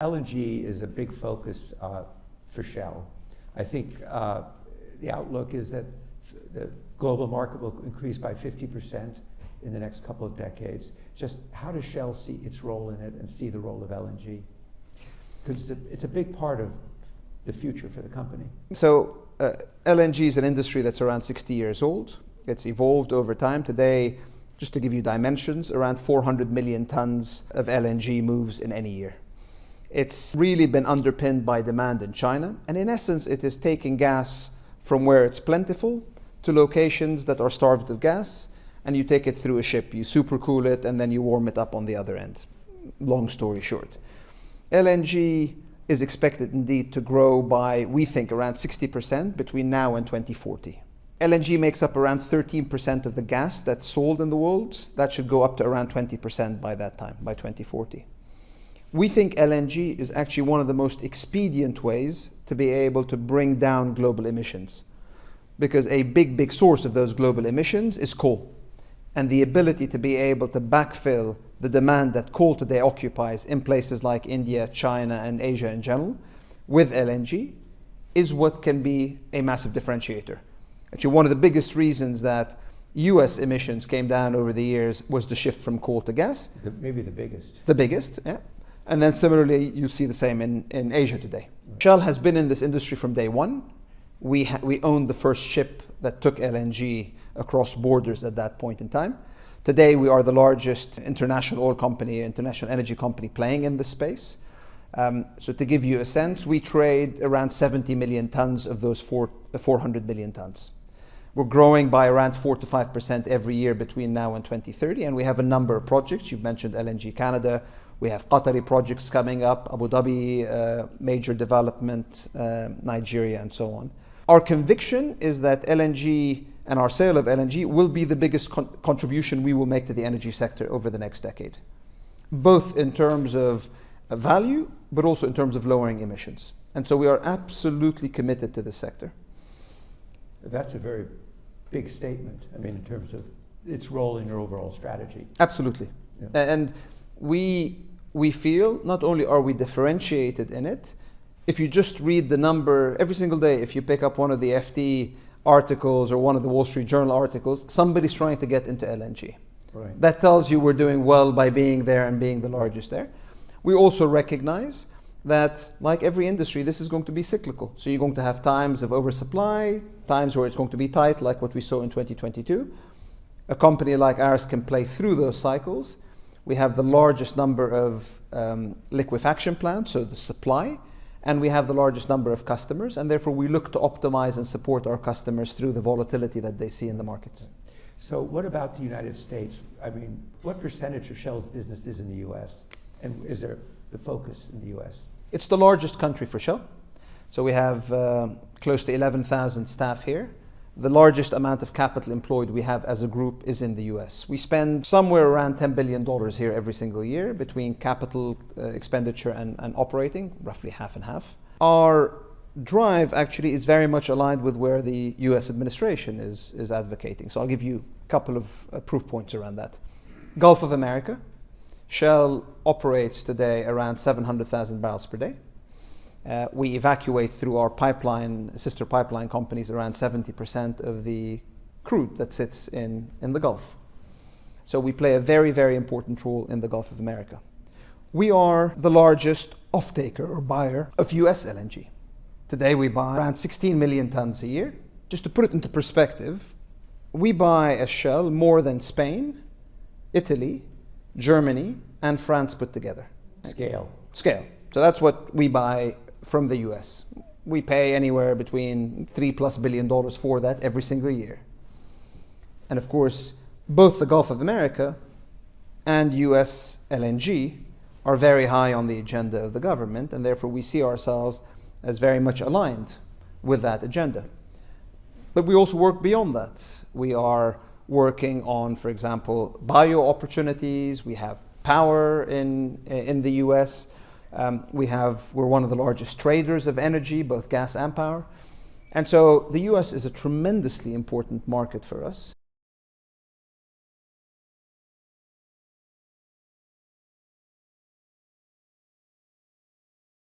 LNG is a big focus for Shell. I think the outlook is that the global market will increase by 50% in the next couple of decades. Just how does Shell see its role in it and see the role of LNG? Because it's a big part of the future for the company. So LNG is an industry that's around 60 years old. It's evolved over time. Today, just to give you dimensions, around 400 million tons of LNG moves in any year. It's really been underpinned by demand in China, and in essence it is taking gas from where it's plentiful to locations that are starved of gas, and you take it through a ship, you supercool it, and then you warm it up on the other end. Long story short. LNG is expected indeed to grow by, we think, around 60% between now and 2040. LNG makes up around 13% of the gas that's sold in the world. That should go up to around 20% by that time, by 2040. We think LNG is actually one of the most expedient ways to be able to bring down global emissions, because a big source of those global emissions is coal. And the ability to be able to backfill the demand that coal today occupies in places like India, China, and Asia in general with LNG is what can be a massive differentiator. Actually, one of the biggest reasons that US emissions came down over the years was the shift from coal to gas. Maybe the biggest. The biggest, yeah. And then similarly, you see the same in Asia today. Right. Shell has been in this industry from day one. We owned the first ship that took LNG across borders at that point in time. Today, we are the largest international oil company, international energy company playing in this space. So to give you a sense, we trade around 70 million tons of those 400 million tons. We're growing by around 4 to 5% every year between now and 2030, and we have a number of projects. You've mentioned LNG Canada. We have Qatari projects coming up, Abu Dhabi, major development, Nigeria, and so on. Our conviction is that LNG and our sale of LNG will be the biggest contribution we will make to the energy sector over the next decade, both in terms of value, but also in terms of lowering emissions. And so we are absolutely committed to this sector. That's a very big statement, I mean, in terms of its role in your overall strategy. Absolutely. Yeah. And we feel not only are we differentiated in it, if you just read the number every single day, if you pick up one of the FT articles or one of the Wall Street Journal articles, somebody's trying to get into LNG. Right. That tells you we're doing well by being there and being the largest there. We also recognize that, like every industry, this is going to be cyclical. So you're going to have times of oversupply, times where it's going to be tight, like what we saw in 2022. A company like ours can play through those cycles. We have the largest number of liquefaction plants, so the supply, and we have the largest number of customers, and therefore we look to optimize and support our customers through the volatility that they see in the markets. So what about the United States? I mean, what percentage of Shell's business is in the US? And is there the focus in the US? It's the largest country for Shell. So we have close to 11,000 staff here. The largest amount of capital employed we have as a group is in the US. We spend somewhere around $10 billion here every single year between capital expenditure and operating, roughly half and half. Our drive actually is very much aligned with where the US administration is advocating. So I'll give you a couple of proof points around that. Gulf of America. Shell operates today around 700,000 barrels per day. We evacuate through our sister pipeline companies, around 70% of the crude that sits in the Gulf. So we play a very important role in the Gulf of America. We are the largest off-taker or buyer of US LNG. Today we buy around 16 million tons a year. Just to put it into perspective, we buy as Shell more than Spain, Italy, Germany, and France put together. Scale. So that's what we buy from the US. We pay anywhere between $3+ billion for that every single year. And of course, both the Gulf of America and US LNG are very high on the agenda of the government, and therefore we see ourselves as very much aligned with that agenda. But we also work beyond that. We are working on, for example, bio opportunities. We have power in the US. We're one of the largest traders of energy, both gas and power. And so the US is a tremendously important market for us.